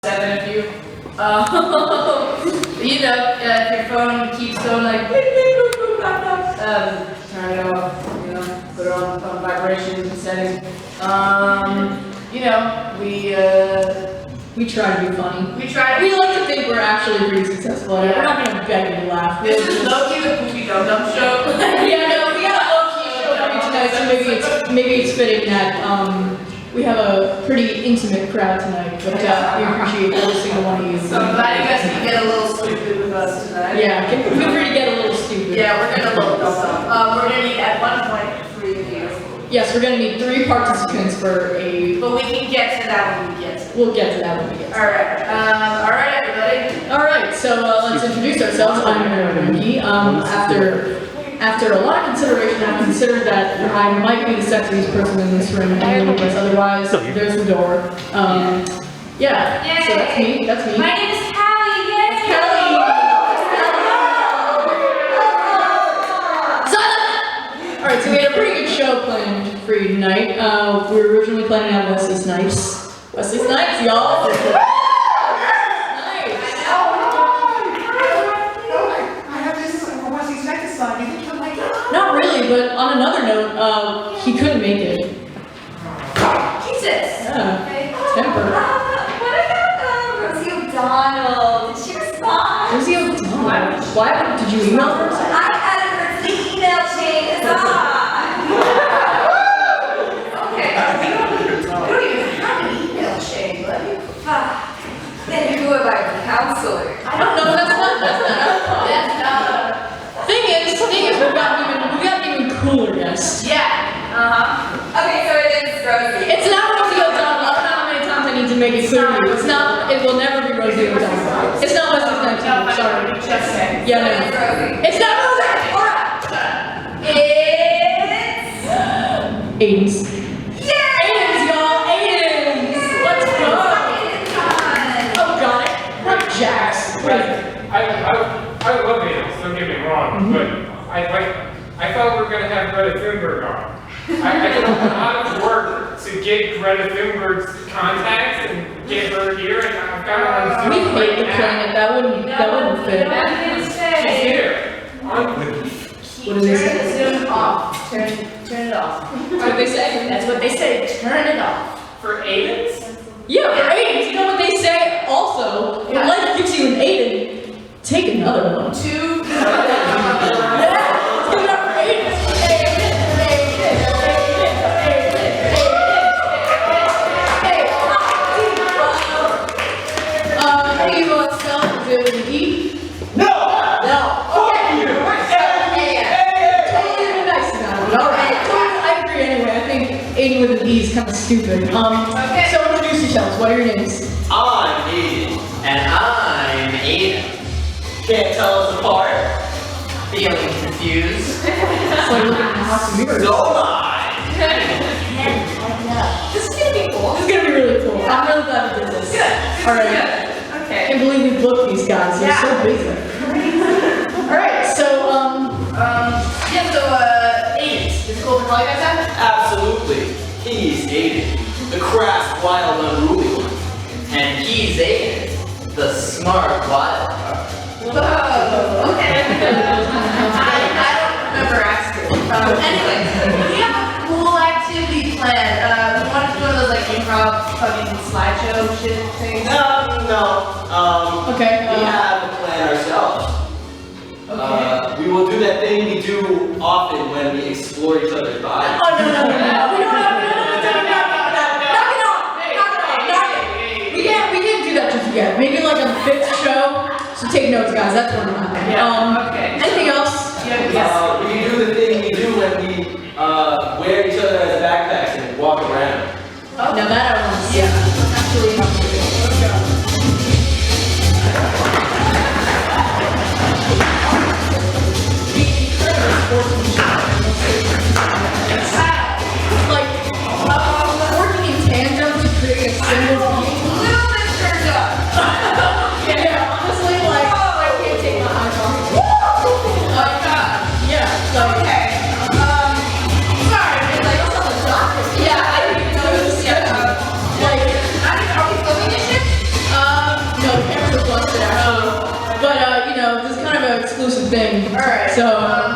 7 of you. You know, if your phone keeps going like, turn it off, you know, put it on vibration setting. You know, we try to be funny. We like to think we're actually pretty successful at it. We're not gonna beg you to laugh. This is low-key the Poopy Dum Dum show. Yeah, no, we got a low-key show for you tonight, so maybe it's fitting that, we have a pretty intimate crowd tonight, but we appreciate every single one of you. So I'm glad you guys can get a little stupid with us tonight. Yeah, feel free to get a little stupid. Yeah, we're gonna look this up. We're gonna need at one point 3 of you. Yes, we're gonna need 3 participants for a. But we can get to that when we get to it. We'll get to that when we get to it. Alright, everybody. Alright, so let's introduce ourselves. I'm Ricky. After a lot of consideration, I considered that I might be the sexiest person in this room, and otherwise, there's the door. Yeah, yay. So that's me. My name is Callie, yay! Callie! Silent! Alright, so we had a pretty good show planned for you tonight. We were originally planning on Wesley Snipes. Wesley Snipes, y'all! Not really, but on another note, he couldn't make it. Jesus! Yeah, Okay. temper. What about Rosie O'Donnell? Did she respond? Rosie O'Donnell? Why did you email her? I added her to the email chain. Okay. We don't even have an email chain, buddy. Then you do it by the counselor. I don't know, that's not Thing is, we've gotten even cooler guests. Yeah. Okay, so it is Rosie. It's not Rosie O'Donnell. I don't know how many times I need to make it clear to you. It's not, it will never be Rosie O'Donnell. It's not Wesley Snipes. Sorry. Yeah, no. It's Rosie. It's not Rosie! Alright! It's... Aiden's. Yeah! Aiden's, y'all! Aiden's! Let's go! Oh, got it. Right, Jax. I love Aiden's, don't get me wrong, but I thought we were going to have Greta Thunberg on. I did a lot of work to get Greta Thunberg's contacts and get her here, and I've got her on Zoom. We hate the planet. That wouldn't fit. She's here. What did they say? Turn the Zoom off. Turn it off. What did they say? That's what they say. Turn it off. For Aiden's? Yeah, for Aiden's. You know what they say also? If life gives you an Aiden, take another one. Two. Yeah, let's give it up for Aiden's. How do you spell it? Is it with an E? No! No. Okay. Hey! Totally be nice about it. Alright. I agree anyway. I think Aiden with an E is kind of stupid. Okay. So introduce yourselves. What are your names? I'm Aiden. And I'm Aiden. Can't tell us apart? Feeling confused? It's like looking at the house of mirrors. So am I. This is gonna be cool. This is gonna be really cool. I'm really glad we did this. Good. Alright. Okay. I can't believe we booked these guys. They're so busy. Alright, so, Aiden. Is it cool to call you guys that? Absolutely. He's Aiden, the crass, wild, unruly one. And he's Aiden, the smart, wild card. Whoa. Okay. I don't remember asking. Anyway, we have a cool activity planned. We want to do one of those like improv fucking slideshow shit things. No. Okay. We have a plan ourselves. We will do that thing we do often when we explore each other's bodies. Oh, no. We don't have We can't do that just yet. Maybe like on the 5th show. So take notes, guys. That's what I'm having. Okay. Anything else? We can do the thing we do when we wear each other as backpacks and walk around. Now that I want to see. Actually, like working in tandem to create a single being. Yeah, honestly, like I can't take my eyes off. Yeah, like Okay. Sorry, it's like also the doctor. Yeah, I didn't even know it was exclusive thing. Alright, So,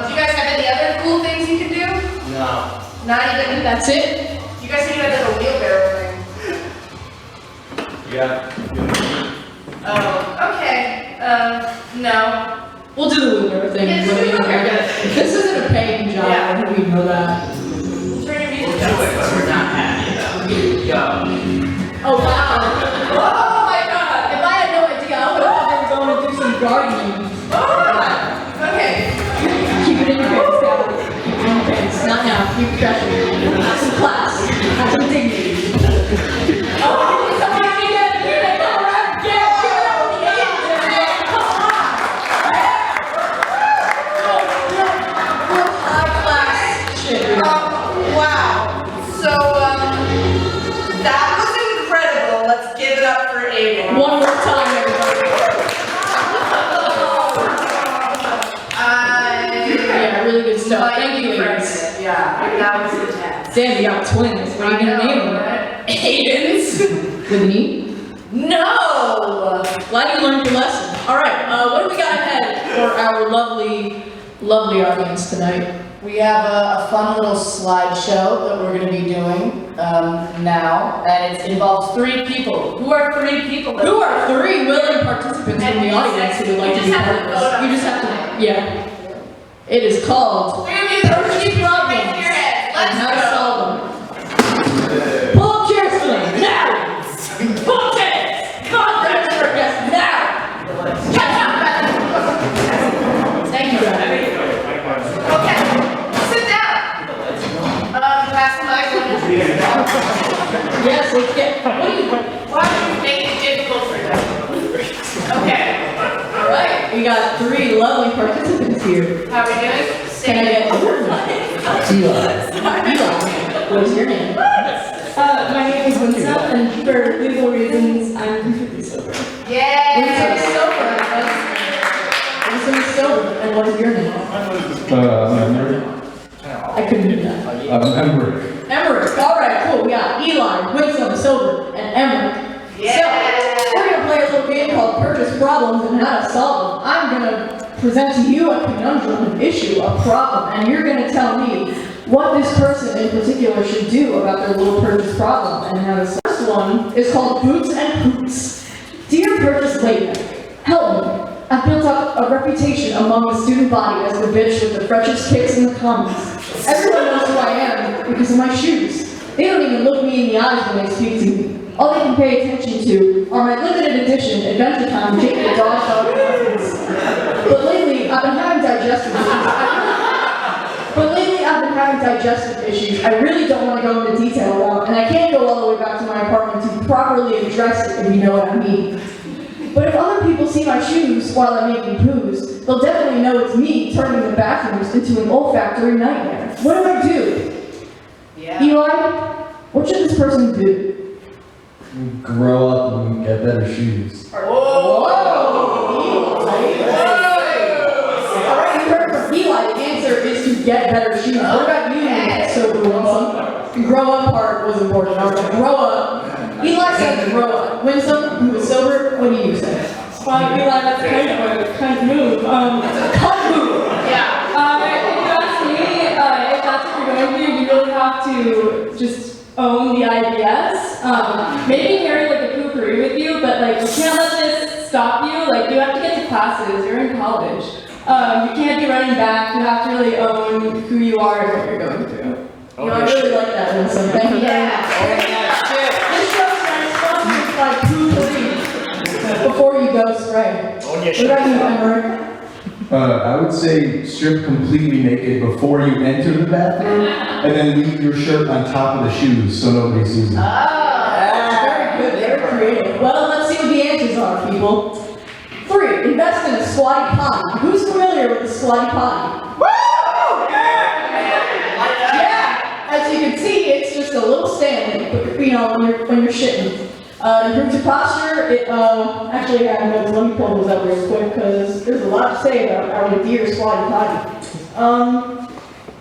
do you guys have any other cool things you can do? No. Not even, that's it? you guys said you had like a wheelbarrow thing. Yeah. Oh, okay, no. We'll do the wheelbarrow thing. Yeah, just do the wheelbarrow. This isn't a paying job, Yeah. I think we know that. Turn your music We'll do down. it, but we're not happy about it. Yo. Oh, wow. Oh my god! If I had no idea, I would have thought they were going to do some gardening. Oh my god! Okay. Keep it in your pants, Calvin. Keep it in your pants. Not now. Keep it pressure. Have some class. Have some dignity. Oh, somebody get it. Get it. All right. Get it. Come on. Real high class shit. Wow. So, that was incredible. Let's give it up for Aiden. One more time, everybody. Yeah, really good stuff. Thank you, ladies. Yeah, that was intense. Damn, you got twins. What are you gonna name them? Aiden's? With an E? No! Glad you learned your lesson. All right, what do we got ahead for our lovely audience tonight? We have a fun little slideshow that we're going to be doing now, and it involves 3 people. Who are 3 people? Who are 3 willing participants from the audience who would like to be part of this? You just have to, yeah. It is called Purchase Problems and How to Solve them. Pull up chairs for them now. Pull up chairs. Conference for guests now. Thank you, guys. Okay, sit down. Pass the mic. Yes, let's get. Why do you make it difficult for them? Okay, All right, we got 3 lovely participants here. how are we doing? Can I get Eli? What is your name? My name is Winston, and for legal reasons, I'm completely sober. Yeah. Winston is sober. Winston is sober. And what is your name? I couldn't do that. Emmerich. Emmerich. All right, cool. We got Eli, Winston, sober, and Emmerich. Yeah. So, we're gonna play a little game called Purchase Problems and How to Solve them. I'm gonna present to you a conundrum, an issue, a problem, and you're gonna tell me what this person in particular should do about their little purchase problem and how to solve. The first one is called Boots and Hoots. Dear Purchase Lady, help me. I've built up a reputation among the student body as the bitch with the freshest kicks in the comments. Everyone knows who I am because of my shoes. They don't even look me in the eyes when they speak to me. All they can pay attention to are my limited edition Adventure Time Jake the Dog reference. But lately, I've been having digestive issues. I really don't want to go into detail about, and I can't go all the way back to my apartment to properly address it, if you know what I mean. But if other people see my shoes while I'm making poos, they'll definitely know it's me turning the bathrooms into an olfactory nightmare. What do I do? Yeah. Eli, what should this person do? Grow up and get better shoes. Whoa! Alright, you heard from Eli, the answer is to get better shoes. What about you, sober Winsome? The grow up part was important. Alright, grow up. Eli said to grow up. Winsome, who is sober, what do you say? Well, Eli, that's kind of a cunt move. Cut move! Yeah. If you ask me, if that's what you're going to do, you really have to just own the IBS. Maybe carry like a cookery with you, but like you can't let this stop you. Like you have to get to classes. You're in college. You can't be running back. You have to really own who you are and what you're going through. You know, I really like that, Winsome. Thank you very much. This show's sponsored by Poo-Free. Before you go spray. What about you, Emmerich? I would say strip completely naked before you enter the bathroom, and then leave your shirt on top of the shoes so nobody sees it. Very good, very creative. Well, let's see what the answers are, people. 3, invest in a squatty potty. Who's familiar with the squatty potty? Yeah, as you can see, it's just a little stand, you know, when you're shitting. Improves your posture. Actually, yeah, let me pull those up real quick because there's a lot to say about our dear squatty potty.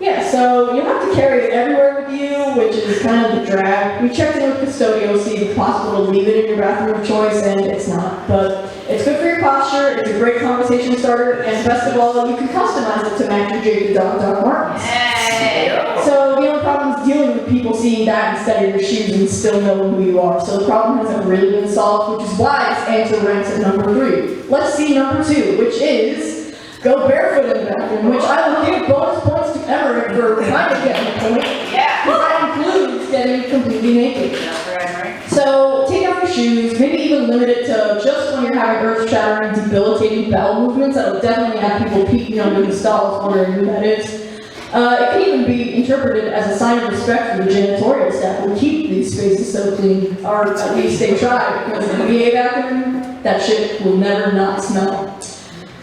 Yeah, so you have to carry it everywhere with you, which is kind of the drag. We checked in with custodial, see if it's possible to leave it in your bathroom of choice, and it's not. But it's good for your posture. It's a great conversation starter, and best of all, you can customize it to match your Jake the Dog Martens. Hey. So the only problem is dealing with people seeing that instead of your shoes and still knowing who you are. So the problem hasn't really been solved, which is why this answer ranks at number 3. Let's see number 2, which is go barefoot in the bathroom, which I will give bonus points to Emmerich for kind of getting the point. Yeah. Because that includes getting completely naked. That's right. So take off your shoes, maybe even limit it to just when you're having earth-shattering, debilitating bowel movements. That will definitely have people peeking under the stalls wondering who that is. It can even be interpreted as a sign of respect for the janitorial staff who keep these spaces so clean, or at least they try, because in the VA bathroom, that shit will never not smell.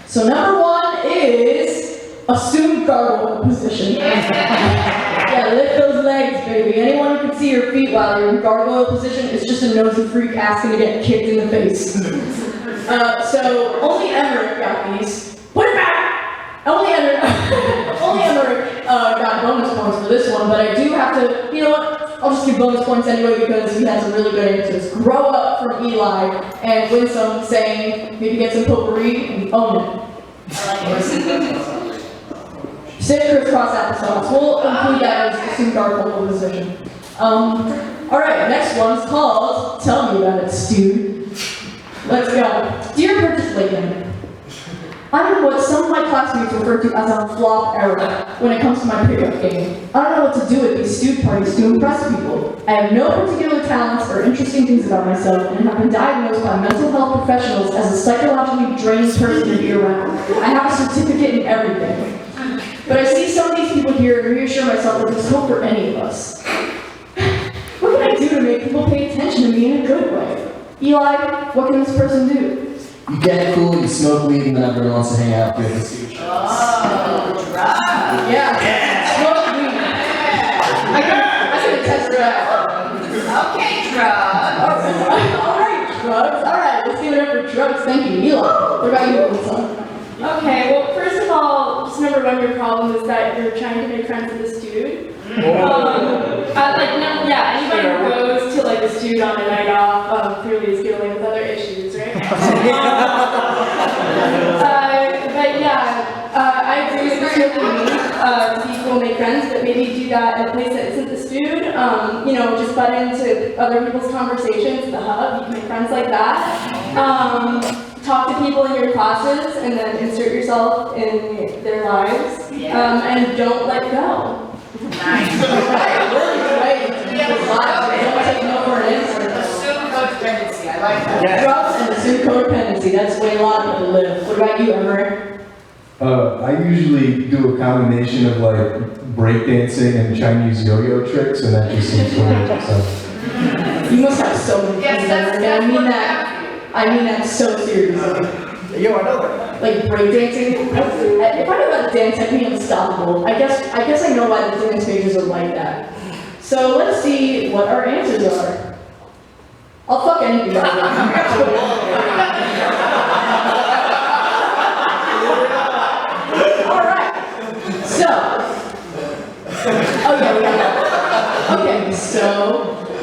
So number 1 is assume gargoyle position. Yeah, lift those legs, baby. Anyone who can see your feet while you're in gargoyle position is just a nosy freak asking to get kicked in the face. So only Emmerich got these. Put it back! Only Emmerich got bonus points for this one, but I do have to, you know what? I'll just give bonus points anyway because he had some really good answers. Grow up from Eli and win some, saying maybe get some potpourri and own it. Sit crisscross applesauce. We'll include that as assumed gargoyle position. Alright, next one's called Tell Me About It, Stu. Let's go. Dear participant, I'm in what some of my classmates refer to as a flop era when it comes to my pickup game. I don't know what to do at these student parties to impress people. I have no particular talents or interesting things about myself and have been diagnosed by mental health professionals as a psychologically drained person to be around. I have a certificate in everything. But I see some of these people here and reassure myself that there's hope for any of us. What can I do to make people pay attention to me in a good way? Eli, what can this person do? You get cool, you smoke weed, and then everyone wants to hang out with you. Oh, right. Yeah. Smoke weed. I can attest to that. Okay, drugs. Alright, drugs. Alright, let's give it up for drugs. Thank you, Eli. What about you, Melissa? Okay, well, first of all, just number 1, your problem is that you're trying to make friends with this dude. Anybody who goes to like this dude on a night off, clearly is dealing with other issues, right? I agree with this with people make friends, but maybe do that at a place that isn't this dude. Just butt into other people's conversations, the hub, you can make friends like that. Talk to people in your classes and then insert yourself in their lives. And don't let go. Nice. Assume codependency. I like that. Drugs and assume codependency. That's the way a lot of people live. What about you, Emmerich? I usually do a combination of like breakdancing and Chinese yo-yo tricks, and that just seems cool. So. You must have so many Yes, things, that's Emmerich. I mean that so seriously. Yo, I know that. Like breakdancing. If I know how to dance, I'd be unstoppable. I guess I know why the dance pages are like that. So let's see what our answers are. I'll fuck anything out of Alright. So. Okay, so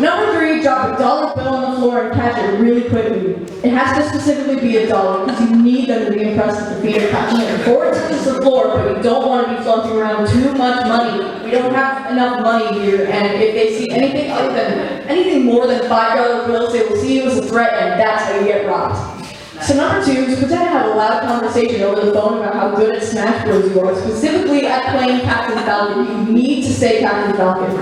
number 3, drop a dollar bill on the floor and catch it really quickly. It has to specifically be $1 because you need them to be impressed with the feat of catching it before it touches the floor, but you don't want to be flunking around too much money. We don't have enough money here, and if they see anything more than $5 bills, they will see you as a threat, and that's how you get robbed. So number 2 is pretend to have a loud conversation over the phone about how good at Smash Bros. You are, specifically at playing Captain Falcon. You need to say Captain Falcon.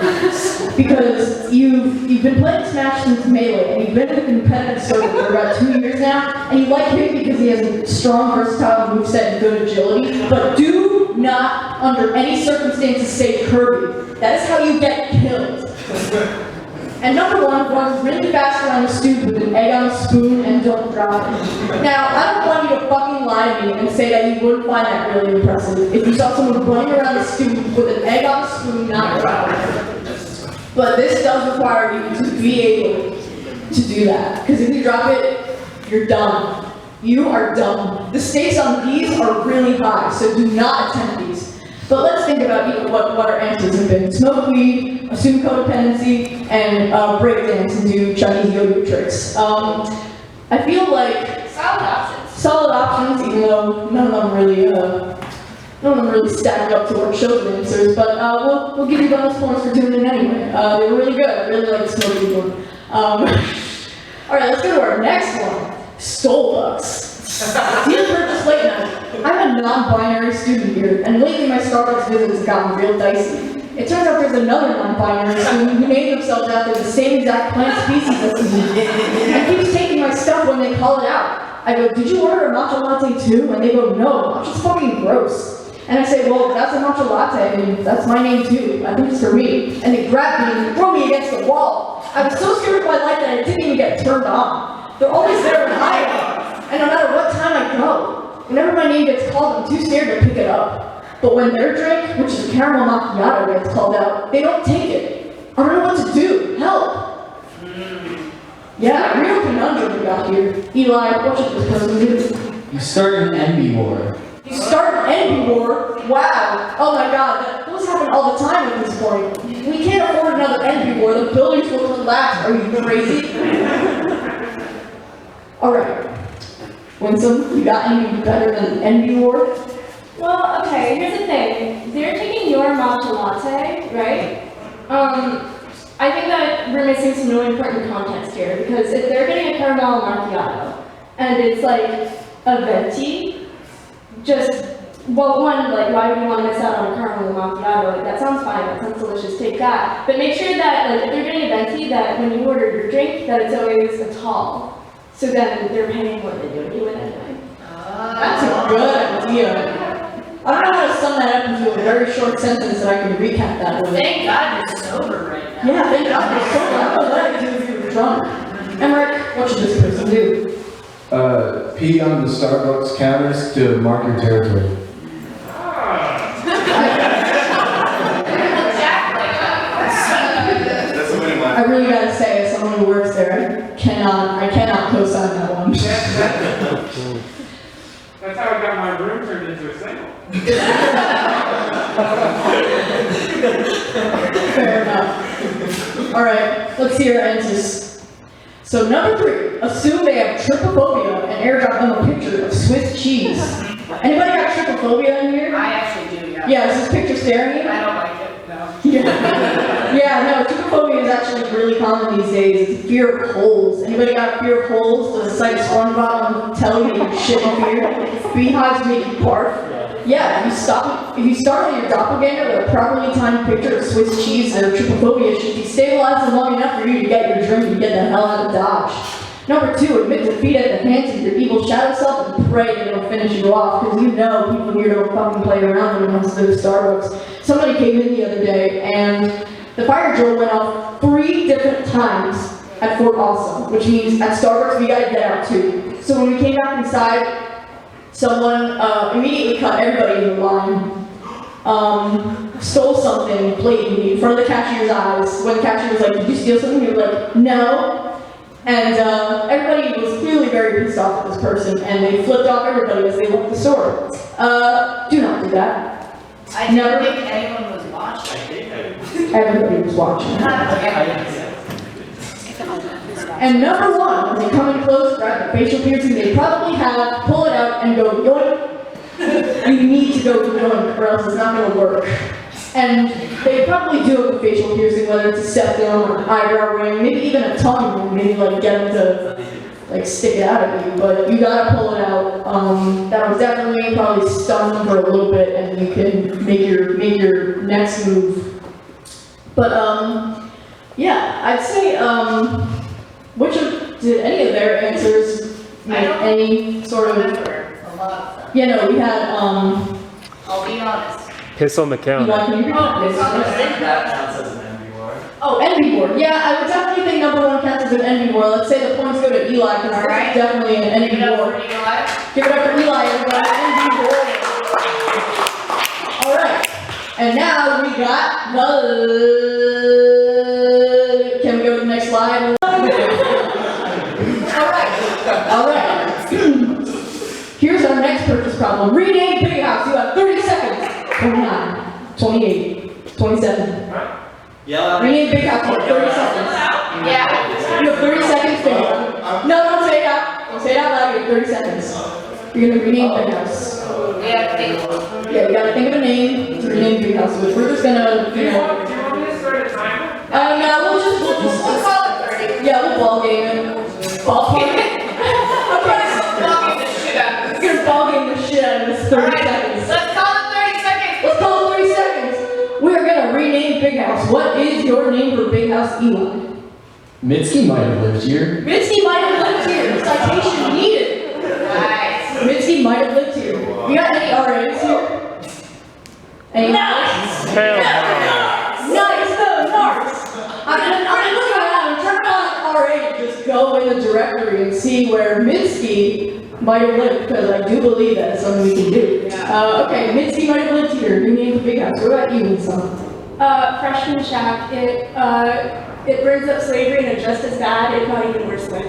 Because you've been playing Smash since Melee, and you've been in the competitive circuit for about 2 years now, and you like him because he has a strong, versatile moveset and good agility, but do not, under any circumstances, say Kirby. That is how you get killed. And number 1, runs really fast around the stoop with an egg on a spoon and don't drop it. Now, I don't want you to fucking lie to me and say that you wouldn't find that really impressive if you saw someone running around the stoop with an egg on a spoon not dropping it. But this does require you to be able to do that. Because if you drop it, you're done. You are done. The stakes on these are really high, so do not attempt these. But let's think about what our answers have been. Smoke weed, assume codependency, and breakdance and do Chinese yo-yo tricks. I feel like Solid options. solid options, even though none of them really stacked up to our children answers, but we'll give you bonus points for doing it anyway. They were really good. I really like the smoking one. All right, let's go to our next one. Starbucks. Dear Purchase Late Night, I'm a non-binary student here, and lately my Starbucks visits have gotten real dicey. It turns out there's another non-binary student who named themselves after the same exact plant species as me, and keeps taking my stuff when they call it out. I go, did you order a matcha latte too? And they go, no, matcha's fucking gross. And I say, well, that's a matcha latte, and that's my name too. I think it's for me. And they grab me and throw me against the wall. I was so scared of my life that I didn't even get turned on. They're always there when I am. And no matter what time I go, whenever my name gets called, I'm too scared to pick it up. But when their drink, which is caramel macchiato, gets called out, they don't take it. I don't know what to do. Help. Yeah, real conundrum we got here. Eli, what should this person do? You start an envy war. You start an envy war? Wow. Oh my god, those happen all the time at this point. We can't afford another envy war. The buildings will collapse. Are you crazy? Alright. Winsome, you got any better than envy war? Well, okay, here's the thing. They're taking your matcha latte, right? I think that we're missing some really important context here, because if they're getting a caramel macchiato, and it's like a venti, well, one, like, why would you want to miss out on a caramel macchiato? Like, that sounds fine, that sounds delicious, take that. But make sure that, like, if they're getting a venti, that when you order your drink, that it's always a tall. So then they're paying more than you're doing anyway. That's a good idea. I don't know how to sum that up into a very short sentence that I can recap that with. Thank God you're sober right now. Yeah, thank God you're sober. I don't know what I'd do if you were drunk. Emmerich, what should this person do? Pee on the Starbucks counters to mark your territory. I really gotta say, as someone who works there, I cannot co-sign that one. That's how I got my room turned into a single. Fair enough. Alright, let's see your answers. So number 3, assume they have trypophobia and airdrop them a picture of Swiss cheese. Anybody got trypophobia in here? I actually do, yeah. Yeah, is this picture staring at you? I don't like it, no. Yeah, no, trypophobia is actually really common these days. It's fear of holes. Anybody got fear of holes? Does the sight of SpongeBob and tell you you shit in fear? Beehives make you barf? Yeah, if you start with your doppelganger with a properly timed picture of Swiss cheese, their trypophobia should destabilize them long enough for you to get your drink and get the hell out of Dodge. Number 2, admit defeat at the hands of your evil shadow self and pray they don't finish you off, because you know people here don't fucking play around when it comes to those Starbucks. Somebody came in the other day and the fire drill went off 3 different times at Fort Awesome, which means at Starbucks we gotta get out too. So when we came back inside, someone immediately cut everybody in the line, stole something blatantly in front of the cashier's eyes. When the cashier was like, did you steal something? He was like, no. And everybody was clearly very pissed off at this person, and they flipped off everybody as they left the store. Do not do that. I never think anyone was watching. Everybody was watching. And number 1, when they come in close, grab the facial piercing they probably have, pull it out, and go yoink. You need to go yoink, or else it's not going to work. And they probably do have a facial piercing, whether it's a septum or an eyebrow ring, maybe even a tongue ring, maybe like get them to like stick it out at you, but you gotta pull it out. That was definitely probably stun them for a little bit, and you can make your next move. But yeah, I'd say did any of their answers make any sort of? Remember a lot of them. Yeah, no, we had I'll be honest. Piss on the counter. Eli, can you repeat this? I think that counts as an envy war. Oh, envy war. Yeah, I would definitely think number 1 counts as an envy war. Let's say the points go to Eli, because Alright. that's definitely an envy Give it up war. for Eli. Give it up for Eli, everybody. Envy war. Alright. And now we got can we go to the next slide? Alright. Here's our next purchase problem. Rename Big House. You have 30 seconds. 29, 28, 27. Yell Rename Big House. You have 30 seconds. Yeah. You have 30 seconds to No, don't say it out. Don't say it out loud. You have 30 seconds. You're gonna rename Big House. Yeah, Yeah, you gotta think of a name to rename Big House, which we're just gonna, Do you want me to start a timer? no, we'll just we'll call it 30. yeah, we'll ball game it. Ball game it? Okay, Blocking the shit out of we're this. gonna ball game the shit out of this 30 Alright, seconds. let's call it 30 seconds. Let's call it 30 seconds. We're gonna rename Big House. What is your name for Big House, Eli? Mitski might have lived here. Mitski might have lived here. Citation needed. Nice. Mitski might have lived here. We got any RAs here? Any? Nice. Hell Nice, no, Mars. I'm gonna look around and turn on RA and just go in the directory and see where Mitski might have lived, because I do believe that is something we can do. Okay, Mitski might have lived here. You named the Big House. What about you, Lisa? Freshman shack. It brings up slavery in a just as bad, if not even worse way.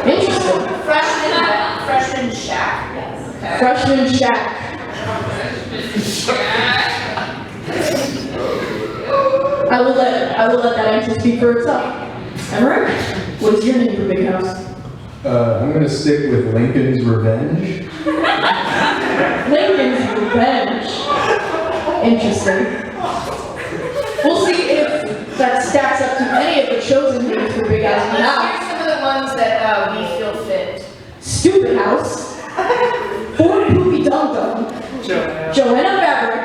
Interesting. Freshman shack. Yes. Okay. Freshman shack. I will let that answer speak for itself. Emmerich, what is your name for Big House? I'm gonna stick with Lincoln's Revenge. Lincoln's Revenge. Interesting. We'll see if that stacks up to any of the chosen names for Big House. Let's Now, hear some of the ones that we feel fit. Stupid House, Fort Poopy Dum Dum, Joanna Fabric,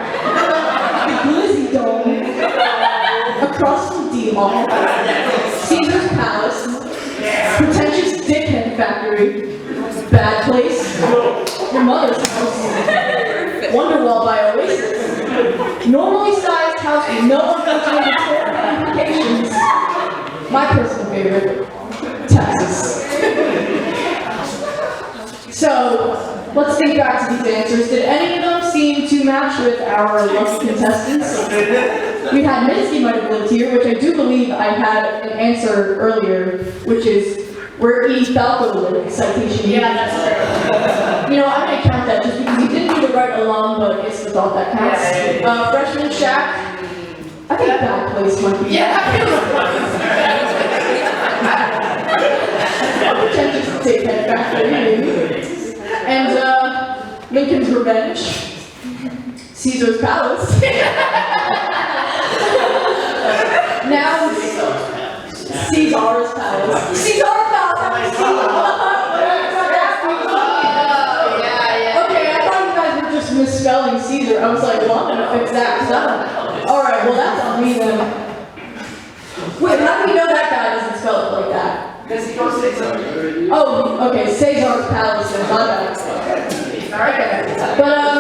Glizzy Dome, Across from D-Hall, Caesar's Palace, Pretentious Dickhead Factory, Bad Place, Your Mother's House, Wonderwall by Oasis, Normally Sized House with no unfortunate implications, my personal favorite, Texas. So, let's think back to these answers. Did any of them seem to match with our lucky contestants? We had Mitski might have lived here, which I do believe I had an answer earlier, which is where E. Falco lived, citation. Yeah, that's true. You know, I'm gonna count that just because he didn't do the right alum, but it's the thought that counts. Yeah. Freshman shack, I think Bad Place might be. Yeah, I feel Pretentious Dickhead Factory, maybe. And Lincoln's Revenge, Caesar's Palace. Now, Caesar's Palace. Caesar's Palace! Okay, I thought you guys were just misspelling Caesar. I was like, well, I'm gonna fix that. Alright, well, that's on me then. Wait, how do you know that guy doesn't spell it like that? Because he goes to something. Oh, okay, Caesar's Palace then, my bad. Okay, but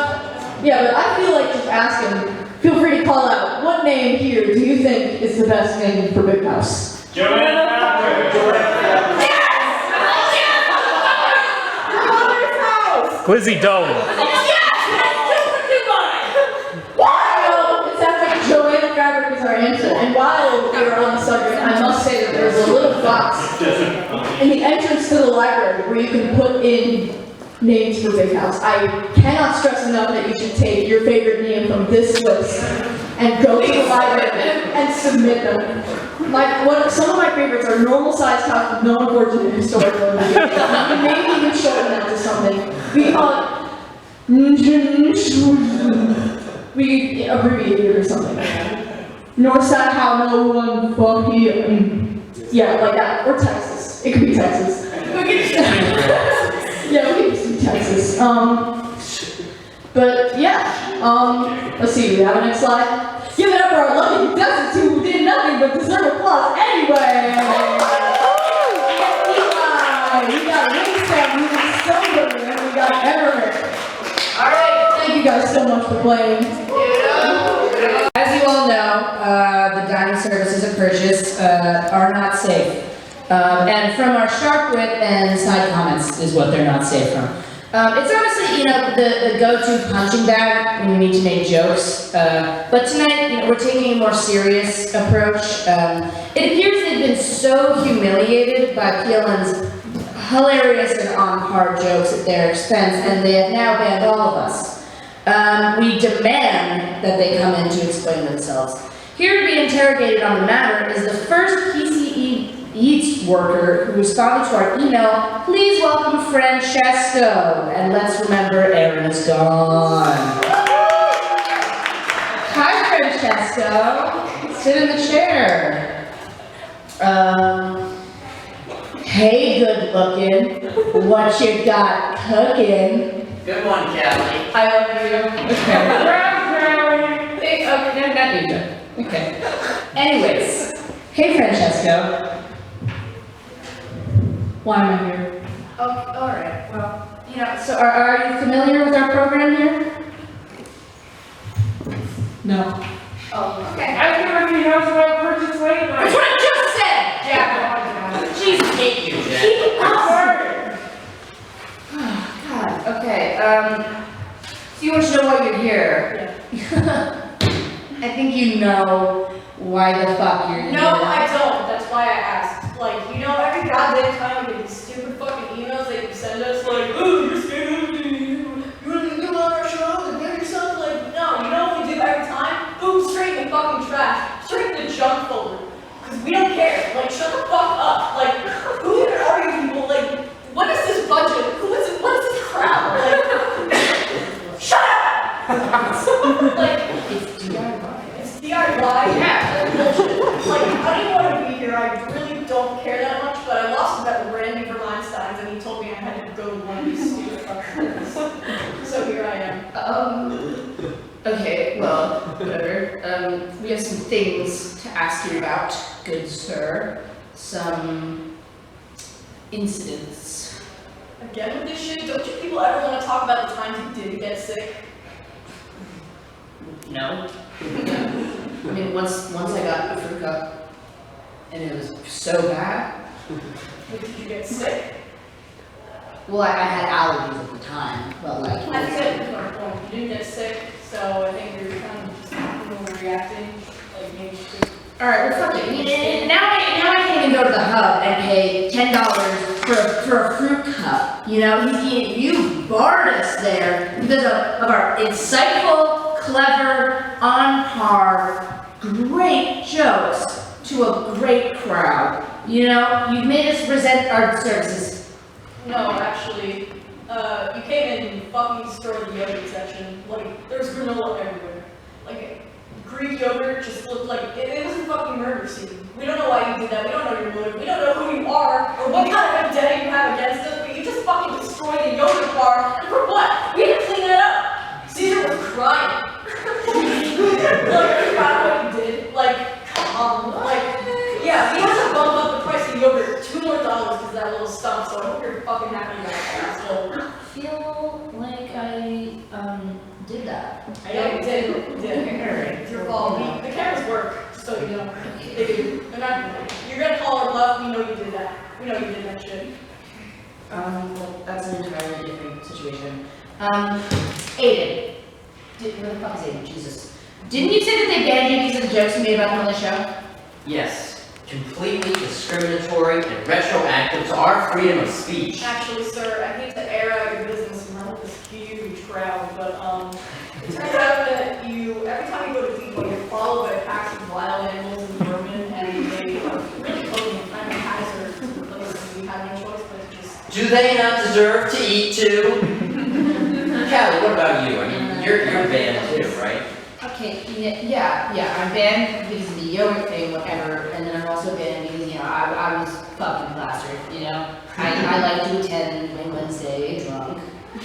yeah, but I feel like just asking, feel free to call out, what name here do you think is the best name for Big House? Joanna Fabric. Glizzy Dome. It sounds like Joanna Fabric is our answer, and while we're on the subject, I must say that there's a little box in the entrance to the library where you can put in names for Big House. I cannot stress enough that you should take your favorite name from this list and go to the library and submit them. Some of my favorites are Normal Sized House with No Unfortunate Historical Implications. And maybe even shorten that to something. We call it we abbreviate it or something. Northside How No One Fuck You. Yeah, like that. Or Texas. It could be Texas. Yeah, we can do Texas. But yeah, let's see, do we have a next slide? Give it up for our lucky contestants who did nothing but deserve applause anyway! We got Wingspan, we got Stoneberg, and we got Emmerich. Alright. Thank you guys so much for playing. As you all know, the dining services at Purchase are not safe. And from our sharp wit and side comments is what they're not safe from. It's honestly, the go-to punching bag when you need to make jokes. But tonight, we're taking a more serious approach. It appears they've been so humiliated by PLN's hilarious and on-par jokes at their expense, and they have now banned all of us. We demand that they come in to explain themselves. Here to be interrogated on the matter is the first PCE Eats worker who responded to our email. Please welcome Francesco. And let's remember Aaron is gone. Hi, Francesco. Sit in the chair. Hey, good looking. What you got cooking? Good one, Kelly. I love you. Okay. Okay, not you, Joe. Okay. Anyways, hey, Francesco. Why am I here? Okay, alright, well, you know, So, are you familiar with our program here? No. oh, okay. I can already knows about purchase late night. That's what I just said! Jack, Jesus, hate you, Jack. keep up! Sorry. God, okay, so you want to know why you're here? Yeah. I think you know why the fuck you're here. No, I don't. That's why I asked. Like, you know, every goddamn time we get these stupid fucking emails that you send us, like, oh, you're scared of me. You want to come on our show and get yourself? Like, no, you know what we do every time? Boom, straight in the fucking trash. Straight in the junk folder. Because we don't care. Like, shut the fuck up. Like, who are you people? Like, what is this budget? Who is it? What is this crowd? Like, shut up! Like, It's DIY. it's DIY. Yeah, that's bullshit. Like, I don't want to be here. I really don't care that much, but I lost a bet with Randy from Einstein's, and he told me I had to go to one of these stupid fucking things. So here I am. Okay, well, whatever. We have some things to ask you about, good sir. Some incidents. Again with this shit, don't you people ever want to talk about the times you did get sick? No. I mean, once I got a fruit cup, and it was so bad. Like, did you get sick? Well, I had allergies at the time, but like. I think that was my point. You didn't get sick, so I think you're kind of just overreacting. Like, maybe you should. All right, well, fuck it. Now I can't even go to the hub and pay $10 for a fruit cup. You know, you barred us there because of our insightful, clever, on par, great jokes to a great crowd. You know, you've made us resent our services. No, actually, you came in and fucking destroyed the yogurt section. Like, there's granola everywhere. Like, Greek yogurt just looked like, it was a fucking murder scene. We don't know why you did that, we don't know your motive, we don't know who you are, or what kind of vendetta you have against us, but you just fucking destroyed the yogurt bar, and for what? We had to clean it up! Caesar was crying. Like, you forgot what you did? Like, come on. Like, yeah, we had to bump up the price of yogurt $2 more because of that little stump, so I hope you're fucking happy about that, asshole. I feel like I did that. I know you did. You did. It's your fault. The cameras work, so you know. They do. They're not. You're gonna call our bluff. We know you did that. We know you did that shit. Well, that's an entirely different situation. Aiden. Where the fuck is Aiden? Jesus. Didn't you say that they banned you because of the jokes you made about them on the show? Yes. Completely discriminatory and retroactive to our freedom of speech. Actually, sir, I hate to air out your business in front of this huge crowd, but it turns out that you, every time you go to Depot, you're followed by packs of wild animals and vermin, and they are really posing a kind of hazard to the place, and we have no choice but to just. Do they not deserve to eat too? Callie, what about you? I mean, you're banned too, right? Okay, yeah, I'm banned because of the yogurt thing, whatever, and then I'm also banned because, you know, I was fucking plastered, you know? I like to attend Wing Wednesday drunk,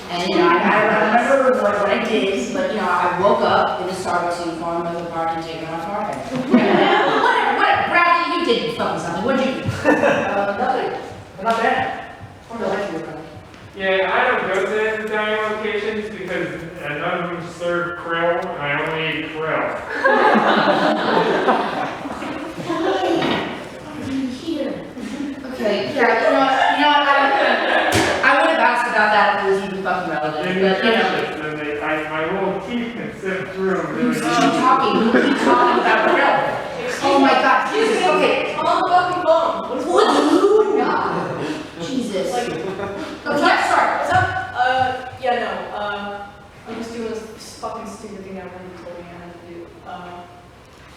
and, you know, I remember what I did, but, you know, I woke up in a Starbucks uniform with a party taken on a forehead. Whatever, Bradley, you did fucking something, what'd you do? Nothing. I'm not bad. Yeah, I don't go to the dining locations because none of them serve krill, and I only eat krill. Here. Okay, yeah, you know what, I would have asked about that if it was even fucking relevant, They're but, you know. nutritious, and my little teeth can sift through them You really keep easy. talking about krill. Oh my god, Jesus, okay. Come on the fucking phone. What is What? Oh my god. Jesus. Like, Okay, sorry. What's up? Yeah, no, I'm just doing this fucking stupid thing that Randy told me I had to do.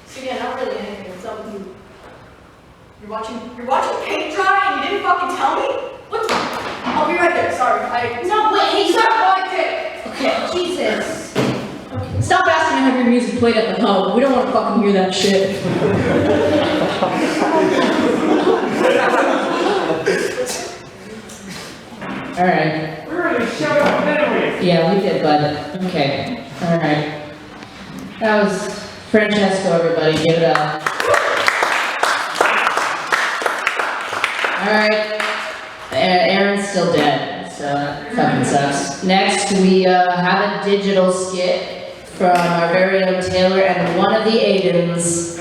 So yeah, not really anything. What's up with you? You're watching paint dry and you didn't fucking tell me? What the? I'll be right there, sorry. No, wait, hey, stop watching! Okay, Jesus. Stop asking to have your music played at the hub. We don't want to fucking hear that shit. Alright. We're gonna shut up anyway. Yeah, we did, bud. Okay. Alright. That was Francesco, everybody. Give it up. Alright. Aaron's still dead, so that fucking sucks. Next, we have a digital skit from our very own Taylor and one of the Aidens.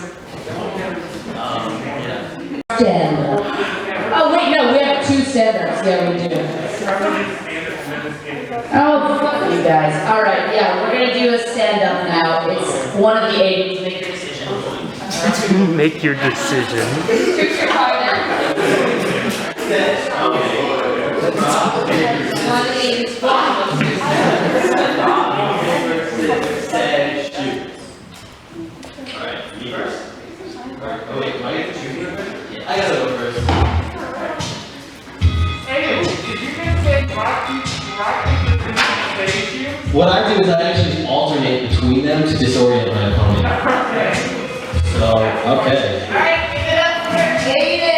Stand. Oh, wait, no, we have 2 stand-ups. Yeah, we do. Oh, fuck you guys. Alright, yeah, we're gonna do a stand-up now. It's one of the Aidens. Make your decision. Make your decision. Choose your partner. One of these. Alright, me first. Oh wait, do I get to choose? Yeah, I gotta go first. Hey, did you guys say black people stage you? What I do is I actually alternate between them to disorient my opponent. So, okay. Alright, give it up for Aiden.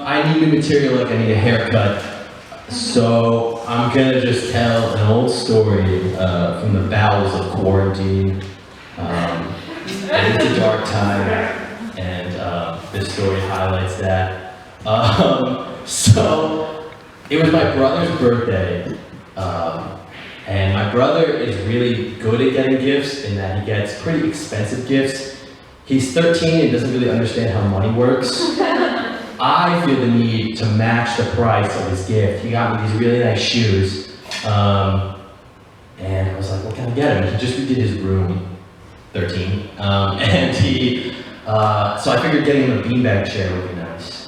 I need new material like I need a haircut. So I'm gonna just tell an old story from the bowels of quarantine. It's a dark time, and this story highlights that. So it was my brother's birthday, and my brother is really good at getting gifts in that he gets pretty expensive gifts. He's 13 and doesn't really understand how money works. I feel the need to match the price of his gift. He got me these really nice shoes, and I was like, what can I get him? He just redid his room, 13, and so I figured getting him a beanbag chair would be nice.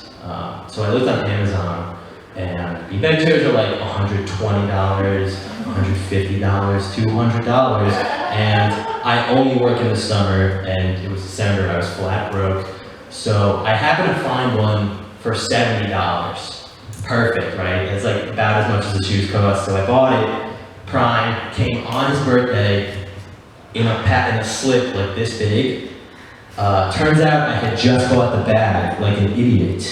So I looked on Amazon, and beanbag chairs are like $120, $150, $200, and I only work in the summer, and it was December, and I was flat broke. So I happened to find one for $70. Perfect, right? It's like about as much as the shoes cost. So I bought it. Prime came on his birthday in a slip like this big. Turns out I had just bought the bag like an idiot.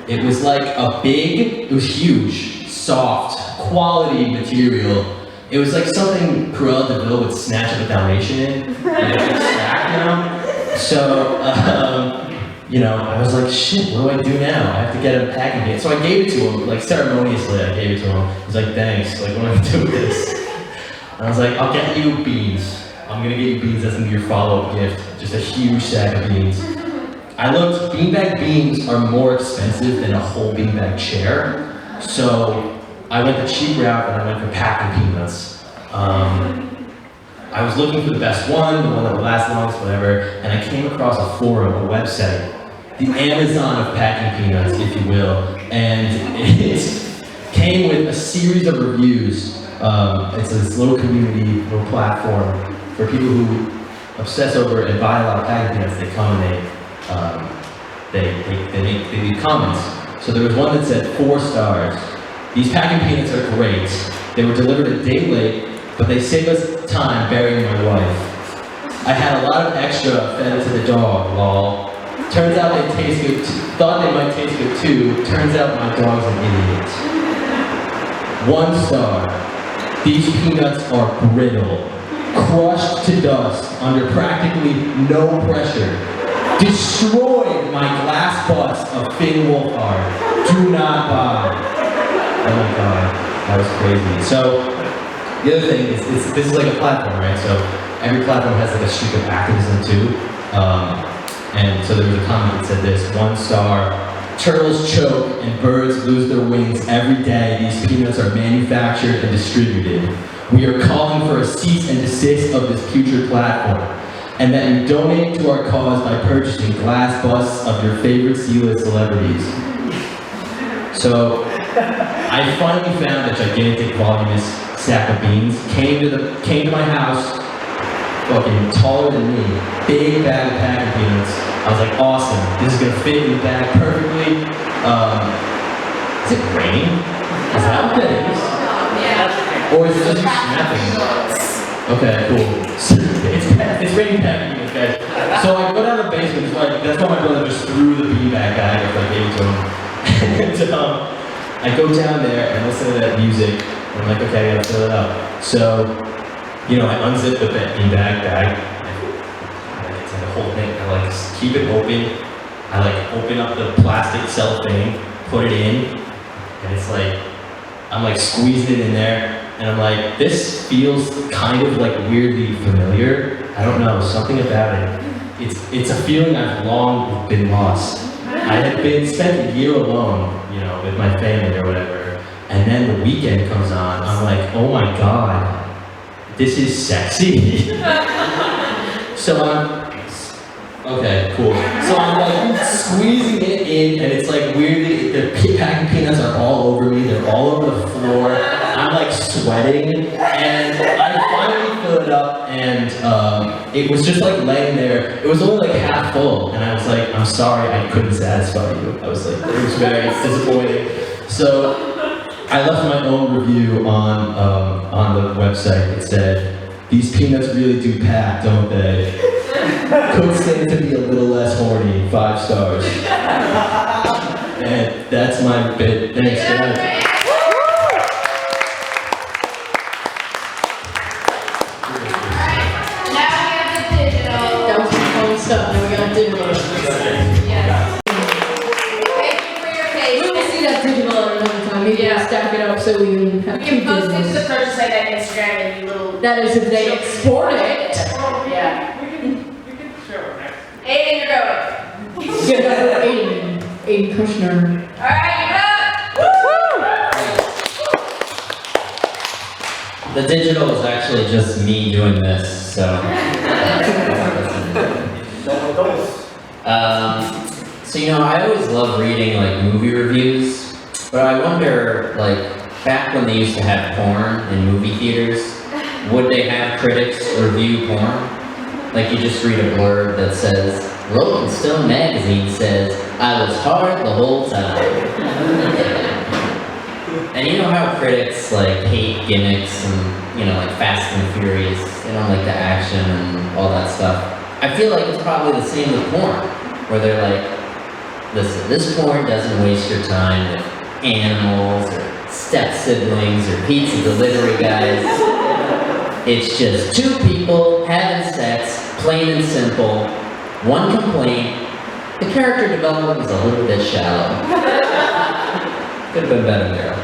It was like it was huge, soft, quality material. It was like something Cruella de Vil would snatch up a Dalmatian in, and it would stack them. So, I was like, shit, what do I do now? I have to get him packing it. So I gave it to him, like ceremoniously, I gave it to him. He was like, thanks, like, what do I do with this? And I was like, I'll get you beans. I'm gonna get you beans as your follow-up gift. Just a huge sack of beans. I looked, beanbag beans are more expensive than a whole beanbag chair. So I went the cheap route and I went for packing peanuts. I was looking for the best one, the one that would last longest, whatever, and I came across a forum, a website, the Amazon of packing peanuts, if you will, and it came with a series of reviews. It's this little community, little platform for people who obsess over and buy a lot of packing peanuts. They come and they leave comments. So there was one that said 4 stars. These packing peanuts are great. They were delivered a day late, but they save us time burying my wife. I had a lot of extra fed to the dog, lol. Turns out they taste good, thought they might taste good too. Turns out my dog's an idiot. 1 star. These peanuts are brittle, crushed to dust under practically no pressure. Destroyed my glass bust of Finn Wolfhard. Do not buy. Oh my god, that was crazy. So, the other thing is, this is like a platform, right? So, every platform has like a streak of activism too. And so there was a comment that said this, 1 star, turtles choke and birds lose their wings every day. These peanuts are manufactured and distributed. We are calling for a cease and desist of this putrid platform, and that you donate to our cause by purchasing glass busts of your favorite C-list celebrities. So, I finally found a gigantic voluminous sack of beans, came to my house, fucking taller than me, big bag of packing peanuts. I was like, awesome, this is gonna fit in the bag perfectly. Is it raining? Is that what that is? Yeah. Or is it just you snapping? Okay, cool. It's raining packing peanuts, guys. So I go down the basement, it's like, that's why my brother just threw the beanbag bag of like 8 to him. And I go down there and listen to that music, and I'm like, okay, I gotta fill it up. So, you know, I unzip the beanbag bag, and it's like a whole thing. I like keep it open. I like open up the plastic cellophane, put it in, and it's like, I'm like squeezing it in there, and I'm like, this feels kind of like weirdly familiar. I don't know, something about it. It's a feeling I've long been lost. I had spent a year alone, you know, with my family or whatever, and then the weekend comes on, I'm like, oh my god, this is sexy. So okay, cool. So I'm like squeezing it in, and it's like weirdly, the packing peanuts are all over me, they're all over the floor, I'm like sweating, and I finally fill it up, and it was just like laying there. It was only like half full, and I was like, I'm sorry, I couldn't satisfy you. I was like, it was very disappointing. So I left my own review on the website. It said, these peanuts really do pack, don't they? Could stand to be a little less horny, 5 stars. And that's my bit. Thanks, guys. Stuff, and we got digital. Yes. Thank you for your patience. We will see that digital at another time. Maybe we'll stack it up so we can have We two can post it to digitals. the purchase site on Instagram and you little. That is if they export it. Yeah. We can show it next. Aiden, you're going. Good, Aiden Kushner. Alright, The digital is actually just me doing this, so. So you know, I always love reading like movie reviews, but I wonder, like, back when they used to have porn in movie theaters, would they have critics review porn? Like you just read a blurb that says, Rolling Stone magazine says, I was hard the whole time. And you know how critics like hate gimmicks and, you know, like Fast and Furious, they don't like the action and all that stuff. I feel like it's probably the same with porn, where they're like, listen, this porn doesn't waste your time with animals or step-siblings or pizza delivery guys. It's just 2 people having sex, plain and simple. One complaint, the character development was a little bit shallow. Could have been better there.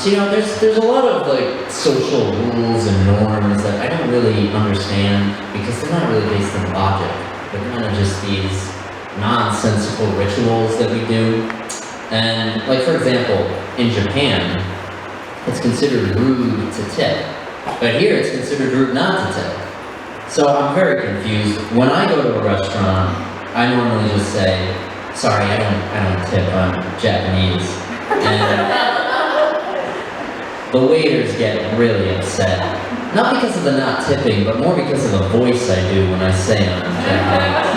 So you know, there's a lot of like social rules and norms that I don't really understand because they're not really based on logic. They're kind of just these nonsensical rituals that we do. And like for example, in Japan, it's considered rude to tip, but here it's considered rude not to tip. So I'm very confused. When I go to a restaurant, I normally just say, sorry, I don't tip, I'm Japanese. And the waiters get really upset. Not because of the not tipping, but more because of the voice I do when I say I'm Japanese.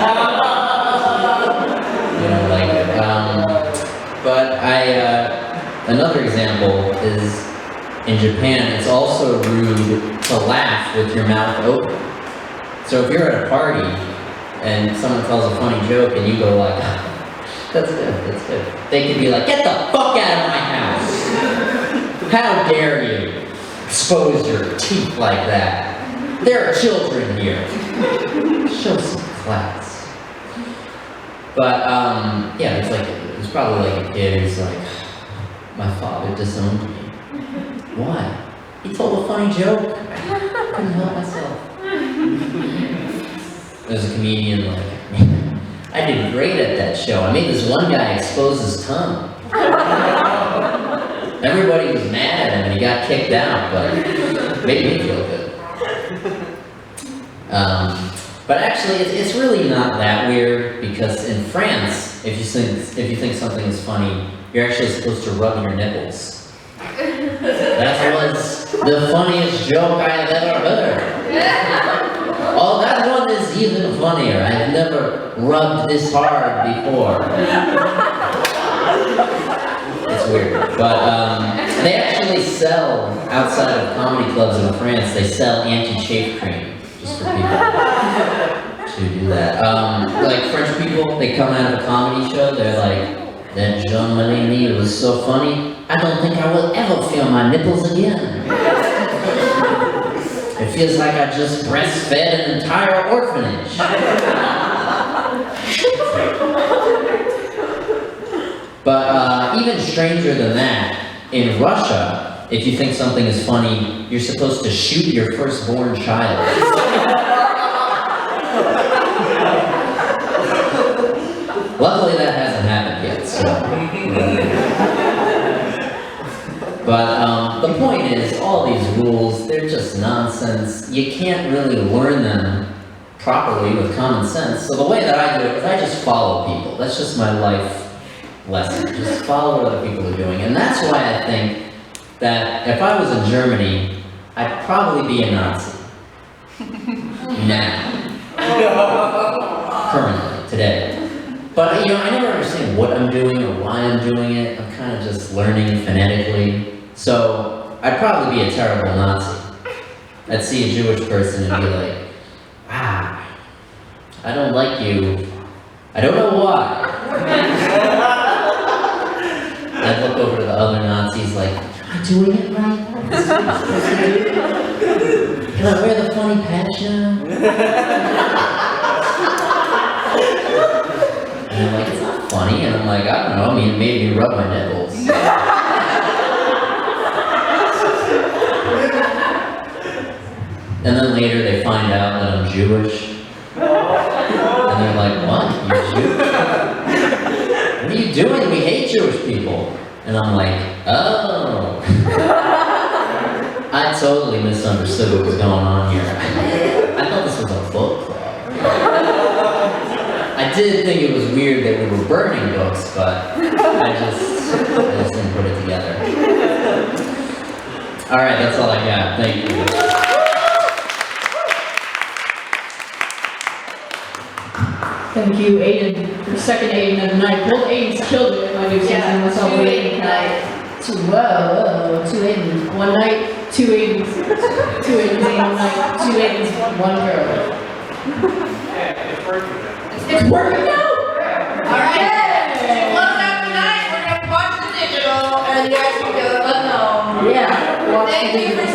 You know, like, but another example is, in Japan, it's also rude to laugh with your mouth open. So if you're at a party, and someone tells a funny joke, and you go like, that's good. They could be like, get the fuck out of my house! How dare you expose your teeth like that? There are children here. Show some class. But, yeah, it's probably like a kid who's like, my father disowned me. Why? He told a funny joke. I couldn't help myself. There's a comedian like, man, I did great at that show. I made this one guy expose his tongue. Everybody was mad at him and he got kicked out, but it made me feel good. But actually, it's really not that weird because in France, if you think something is funny, you're actually supposed to rub your nipples. That was The funniest joke I have ever heard. Oh, that one is even funnier. I've never rubbed this hard before. It's weird. But they actually sell, outside of comedy clubs in France, they sell anti-chafe cream, just for people to do that. Like French people, they come out of a comedy show, they're like, that Jean Malini was so funny, I don't think I will ever feel my nipples again. It feels like I just breastfed an entire orphanage. But even stranger than that, in Russia, if you think something is funny, you're supposed to shoot your firstborn child. Luckily that hasn't happened yet, so. But the point is, all these rules, they're just nonsense. You can't really learn them properly with common sense. So the way that I do it is I just follow people. That's just my life lesson. Just follow what other people are doing. And that's why I think that if I was in Germany, I'd probably be a Nazi. Now. Currently, today. But, you know, I never understand what I'm doing or why I'm doing it. I'm kind of just learning phonetically. So, I'd probably be a terrible Nazi. I'd see a Jewish person and be like, wow, I don't like you. I don't know why. I'd look over to the other Nazis like, am I doing it right? Is this what I'm supposed to do? Can I wear the funny patch now? And they're like, it's not funny. And I'm like, I don't know, I mean, maybe you rub my nipples. And then later they find out that I'm Jewish. And they're like, what? You're Jewish? What are you doing? We hate Jewish people. And I'm like, oh. I totally misunderstood what was going on here. I thought this was a book club. I did think it was weird that we were burning books, but I just didn't put it together. All right, that's all I got. Thank you. Thank you, Aiden, for second Aiden of the night. Both Aidens killed it in my new season. That's all two Aiden Aiden night. Two Aidens. One night, two Aidens. Two Aidens in one night. Two Aidens, one girl. Yeah, it's working. It's working now? Alright, to close out the night, we're gonna watch the digital, and you guys can go unknown. Yeah. Thank you for